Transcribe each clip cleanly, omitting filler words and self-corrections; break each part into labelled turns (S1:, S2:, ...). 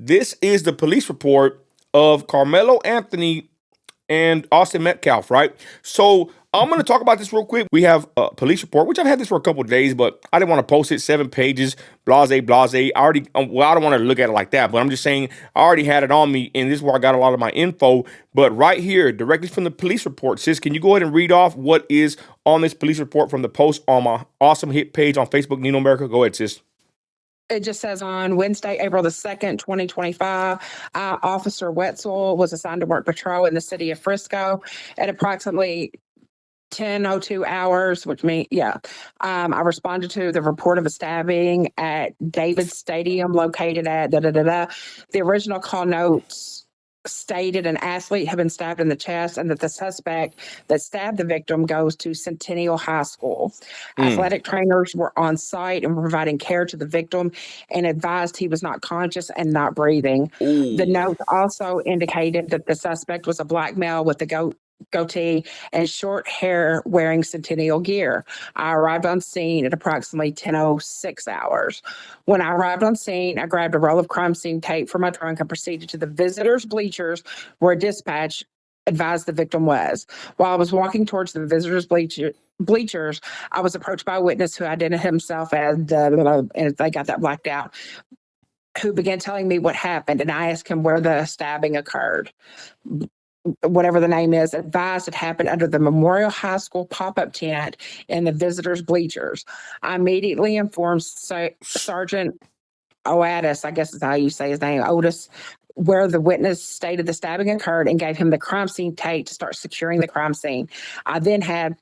S1: This is the police report of Karmelo Anthony and Austin Metcalf, right? So I'm going to talk about this real quick. We have a police report, which I've had this for a couple of days, but I didn't want to post it. 7 pages, blase, blase. I already, well, I don't want to look at it like that, but I'm just saying I already had it on me, and this is where I got a lot of my info. But right here, directly from the police report, sis, can you go ahead and read off what is on this police report from the post on my awesome hit page on Facebook, Nino America? Go ahead, sis.
S2: It just says on Wednesday, April the 2nd, 2025, Officer Wetzel was assigned to work patrol in the city of Frisco at approximately 10:02 hours, which means, I responded to the report of a stabbing at David Stadium located at The original call notes stated an athlete had been stabbed in the chest and that the suspect that stabbed the victim goes to Centennial High School. Athletic trainers were on site and were providing care to the victim and advised he was not conscious and not breathing. The note also indicated that the suspect was a black male with a goatee and short hair wearing Centennial gear. I arrived on scene at approximately 10:06 hours. When I arrived on scene, I grabbed a roll of crime scene tape from my trunk and proceeded to the visitors' bleachers where dispatch advised the victim was. While I was walking towards the visitors' bleachers, I was approached by a witness who identified himself as, and they got that blacked out, who began telling me what happened, and I asked him where the stabbing occurred. Whatever the name is, advised it happened under the Memorial High School pop-up tent in the visitors' bleachers. I immediately informed Sergeant Oatis, I guess is how you say his name, Otis, where the witness stated the stabbing occurred and gave him the crime scene tape to start securing the crime scene. I then had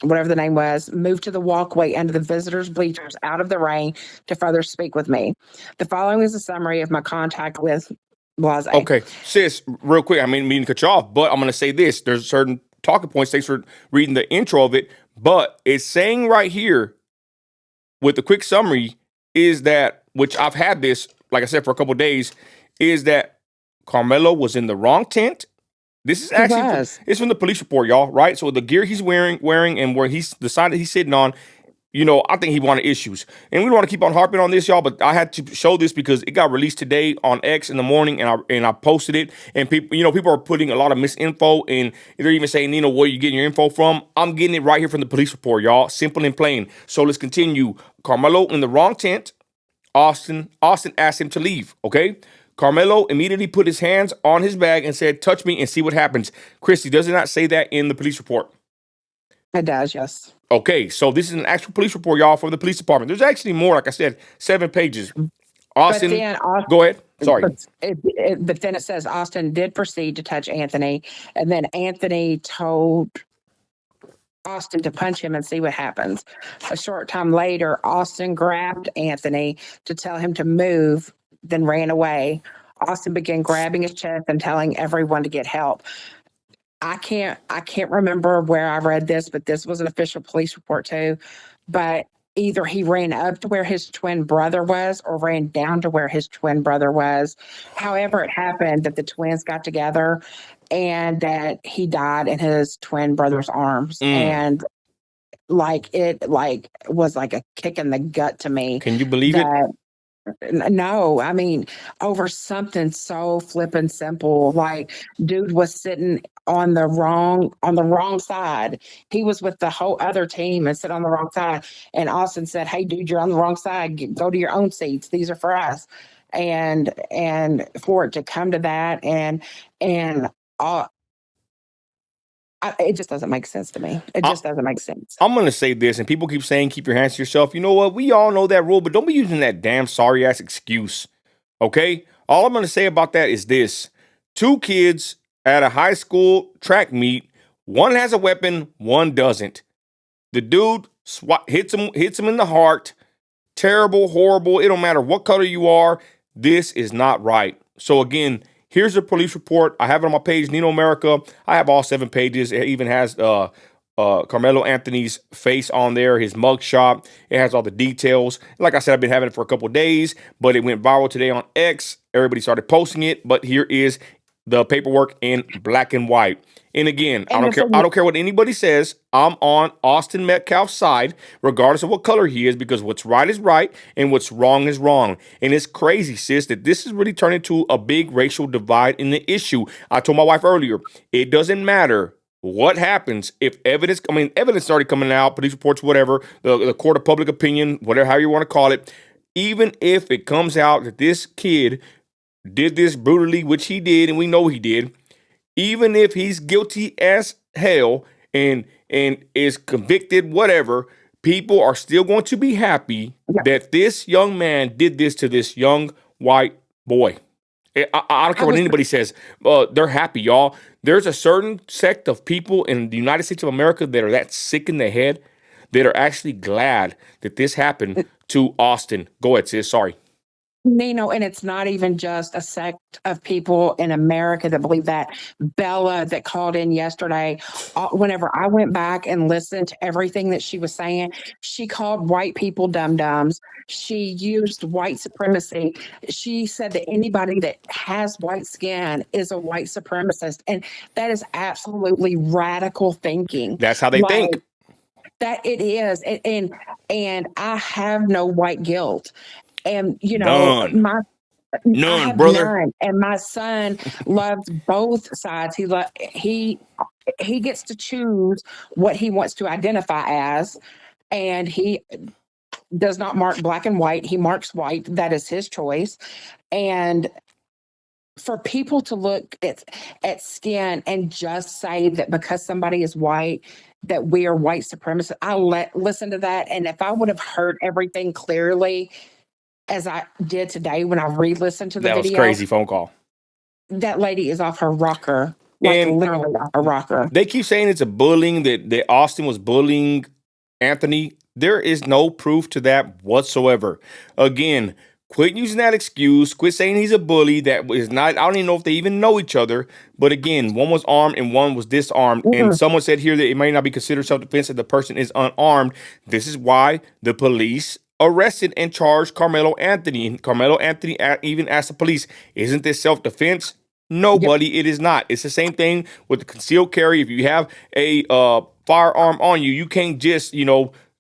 S2: whatever the name was, moved to the walkway under the visitors' bleachers out of the rain to further speak with me. The following is a summary of my contact with Blase.
S1: Okay, sis, real quick, I mean to cut you off, but I'm going to say this. There's certain talking points. Thanks for reading the intro of it. But it's saying right here with the quick summary is that, which I've had this, like I said, for a couple of days, is that Karmelo was in the wrong tent. This is actually it's from the police report, y'all, right? So the gear he's wearing and where he's the side that he's sitting on, I think he wanted issues. And we don't want to keep on harping on this, y'all, but I had to show this because it got released today on X in the morning, and I posted it. And people are putting a lot of misinfo, and they're even saying, where you getting your info from? I'm getting it right here from the police report, y'all. Simple and plain. So let's continue. Karmelo in the wrong tent. Austin asked him to leave, okay? Karmelo immediately put his hands on his bag and said, touch me and see what happens. Christy, does it not say that in the police report?
S2: It does, yes.
S1: Okay, so this is an actual police report, y'all, from the police department. There's actually more, like I said, 7 pages. Austin, go ahead. Sorry.
S2: But then it says Austin did proceed to touch Anthony, and then Anthony told Austin to punch him and see what happens. A short time later, Austin grabbed Anthony to tell him to move, then ran away. Austin began grabbing his chest and telling everyone to get help. I can't remember where I read this, but this was an official police report too. But either he ran up to where his twin brother was or ran down to where his twin brother was. However, it happened that the twins got together and that he died in his twin brother's arms. And it was like a kick in the gut to me.
S1: Can you believe it?
S2: No, I mean, over something so flippin' simple. Like, dude was sitting on the wrong side. He was with the whole other team and sit on the wrong side. And Austin said, "Hey, dude, you're on the wrong side. Go to your own seats. These are for us." And for it to come to that, it just doesn't make sense to me. It just doesn't make sense.
S1: I'm going to say this, and people keep saying, keep your hands to yourself. You know what? We all know that rule, but don't be using that damn sorry-ass excuse, okay? All I'm going to say about that is this. 2 kids at a high school track meet, one has a weapon, one doesn't. The dude hits him in the heart. Terrible, horrible. It don't matter what color you are. This is not right. So, again, here's the police report. I have it on my page, Nino America. I have all 7 pages. It even has Karmelo Anthony's face on there, his mugshot. It has all the details. Like I said, I've been having it for a couple of days, but it went viral today on X. Everybody started posting it, but here is the paperwork in black and white. And again, I
S2: And the
S1: don't care.
S2: thing
S1: I
S2: is,
S1: don't care what anybody says. I'm on Austin Metcalf's side, regardless of what color he is, because what's right is right and what's wrong is wrong. And it's crazy, sis, that this is really turning into a big racial divide in the issue. I told my wife earlier, it doesn't matter what happens if evidence. I mean, evidence is already coming out, police reports, whatever, the court of public opinion, whatever, how you want to call it. Even if it comes out that this kid did this brutally, which he did, and we know he did, even if he's guilty as hell and is convicted, whatever, people are still going to be happy
S2: yeah,
S1: that this young man did this to this young white boy. I don't
S2: I
S1: care what
S2: was
S1: anybody says. They're happy, y'all. There's a certain sect of people in the United States of America that are that sick in the head that are actually glad that this happened to Austin. Go ahead, sis. Sorry.
S2: Nino, and it's not even just a sect of people in America that believe that. Bella, that called in yesterday, whenever I went back and listened to everything that she was saying, she called white people dum dums. She used white supremacy. She said that anybody that has white skin is a white supremacist. And that is absolutely radical thinking.
S1: That's how they
S2: Like,
S1: think.
S2: that it is. And I have no white guilt. And
S1: None.
S2: my I
S1: None,
S2: have
S1: brother.
S2: none, and my son loves both sides. He gets to choose what he wants to identify as, and he does not mark black and white. He marks white. That is his choice. And for people to look at skin and just say that because somebody is white that we are white supremacists, listen to that, and if I would have heard everything clearly as I did today when I re-listened to the
S1: That was
S2: video,
S1: crazy phone call.
S2: that lady is off her rocker, like
S1: And
S2: literally off her rocker.
S1: they keep saying it's a bullying, that Austin was bullying Anthony. There is no proof to that whatsoever. Again, quit using that excuse. Quit saying he's a bully. That is not, I don't even know if they even know each other. But again, one was armed and one was disarmed. And
S2: Mm-mm.
S1: someone said here that it may not be considered self defense if the person is unarmed. This is why the police arrested and charged Karmelo Anthony. And Karmelo Anthony even asked the police, isn't this self defense?
S2: Yep.
S1: Nobody, it is not. It's the same thing with the concealed carry. If you have a firearm on you, you can't just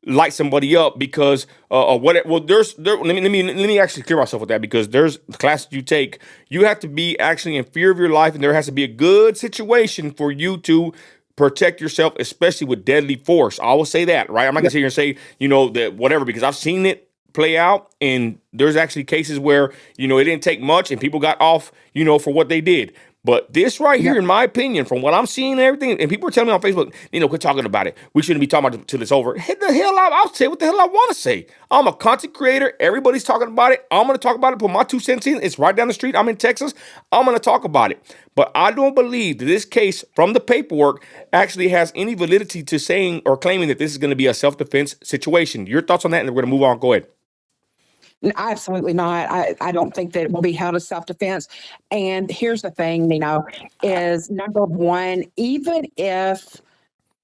S1: light somebody up because what? Well, let me actually clear myself with that, because there's classes you take. You have to be actually in fear of your life, and there has to be a good situation for you to protect yourself, especially with deadly force. I will say that, right? I'm not gonna
S2: Yep.
S1: sit here and say that whatever, because I've seen it play out, and there's actually cases where it didn't take much and people got off for what they did. But this right here,
S2: Yep.
S1: in my opinion, from what I'm seeing and everything, and people are telling me on Facebook, quit talking about it. We shouldn't be talking about it till it's over. Hit the hell out. I'll say what the hell I want to say. I'm a content creator. Everybody's talking about it. I'm going to talk about it. Put my 2 cents in. It's right down the street. I'm in Texas. I'm going to talk about it. But I don't believe that this case from the paperwork actually has any validity to saying or claiming that this is going to be a self-defense situation. Your thoughts on that, and we're going to move on. Go ahead.
S2: Absolutely not. I don't think that it will be held as self-defense. And here's the thing, is number one, even if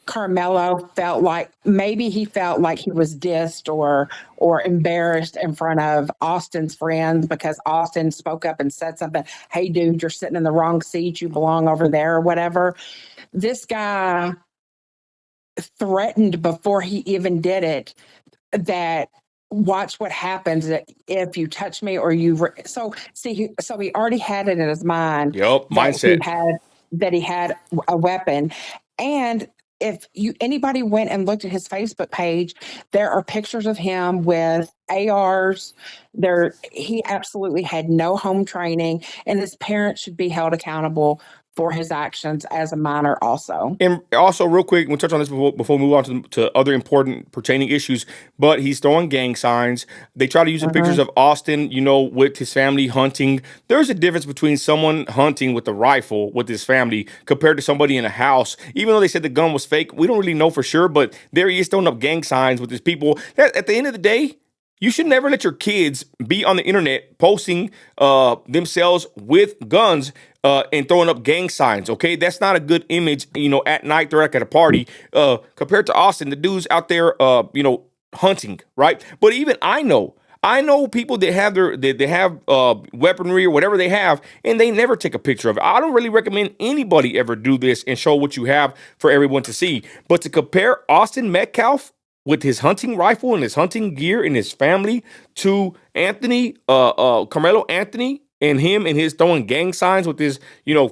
S2: Carmelo felt like maybe he felt like he was dissed or embarrassed in front of Austin's friends because Austin spoke up and said something, hey dude, you're sitting in the wrong seat, you belong over there or whatever. This guy threatened before he even did it that watch what happens if you touch me or so he already had it in his mind
S1: Yep,
S2: that he
S1: mindset.
S2: had a weapon. And if anybody went and looked at his Facebook page, there are pictures of him with ARs. He absolutely had no home training, and his parents should be held accountable for his actions as a minor also.
S1: And also, real quick, we'll touch on this before we move on to other important pertaining issues. But he's throwing gang signs. They try to use the pictures
S2: Mhm.
S1: of Austin, with his family hunting. There's a difference between someone hunting with a rifle with his family compared to somebody in a house. Even though they said the gun was fake, we don't really know for sure. But there he is throwing up gang signs with his people. At the end of the day, you should never let your kids be on the internet posting themselves with guns and throwing up gang signs. Okay, that's not a good image. At night they're like at a party. Compared to Austin, the dude's out there, hunting, right? But even I know. I know people that have they have weaponry or whatever they have, and they never take a picture of it. I don't really recommend anybody ever do this and show what you have for everyone to see. But to compare Austin Metcalf with his hunting rifle and his hunting gear and his family to Carmelo Anthony and him and his throwing gang signs with his,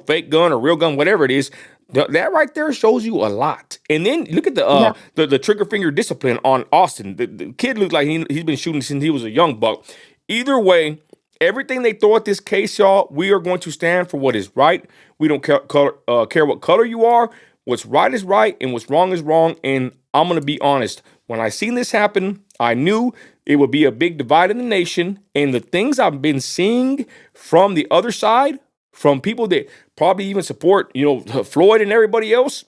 S1: fake gun or real gun, whatever it is, that right there shows you a lot. And then look at
S2: Yeah.
S1: the trigger finger discipline on Austin. The kid looks like he's been shooting since he was a young buck. Either way, everything they throw at this case, y'all, we are going to stand for what is right. We don't care what color you are. What's right is right, and what's wrong is wrong. And I'm gonna be honest. When I seen this happen, I knew it would be a big divide in the nation. And the things I've been seeing from the other side, from people that probably even support, Floyd and everybody else,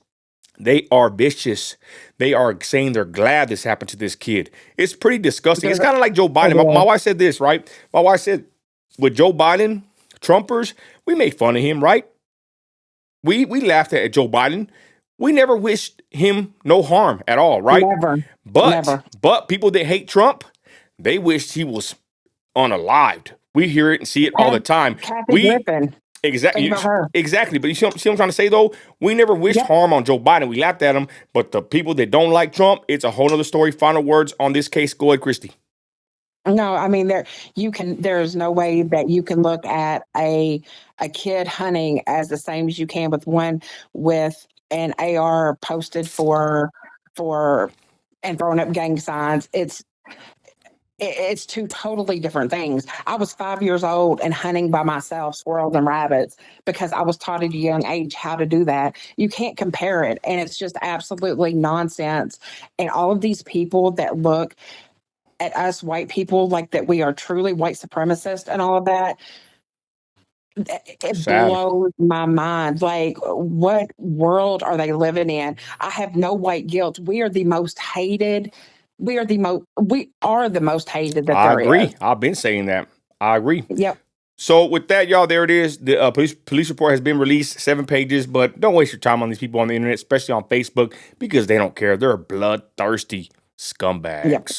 S1: they are vicious. They are saying they're glad this happened to this kid. It's pretty disgusting. It's kind of like Joe Biden. My wife said this, right? My wife said, with Joe Biden, Trumpers, we made fun of him, right? We laughed at Joe Biden. We never wished him no harm at all, right?
S2: Never.
S1: But
S2: Never.
S1: but people that hate Trump, they wished he was unalived. We hear it and see it all the time.
S2: Kathy Griffin.
S1: Exactly.
S2: Think about her.
S1: Exactly. But you see what I'm trying to say, though? We never wished
S2: Yep.
S1: harm on Joe Biden. We laughed at him. But the people that don't like Trump, it's a whole other story. Final words on this case. Go ahead, Christy.
S2: No, I mean there's no way that you can look at a kid hunting as the same as you can with one with an AR posted for and throwing up gang signs. It's two totally different things. I was 5 years old and hunting by myself, squirrels and rabbits, because I was taught at a young age how to do that. You can't compare it. And it's just absolutely nonsense. And all of these people that look at us white people like that we are truly white supremacists and all of that, it
S1: Sad.
S2: blows my mind. Like, what world are they living in? I have no white guilt. We are the most hated. We are the most hated that
S1: I
S2: there
S1: agree.
S2: is.
S1: I've been saying that. I agree.
S2: Yep.
S1: So with that, y'all, there it is. The police report has been released, 7 pages. But don't waste your time on these people on the internet, especially on Facebook, because they don't care. They're bloodthirsty scumbags.
S2: Yep.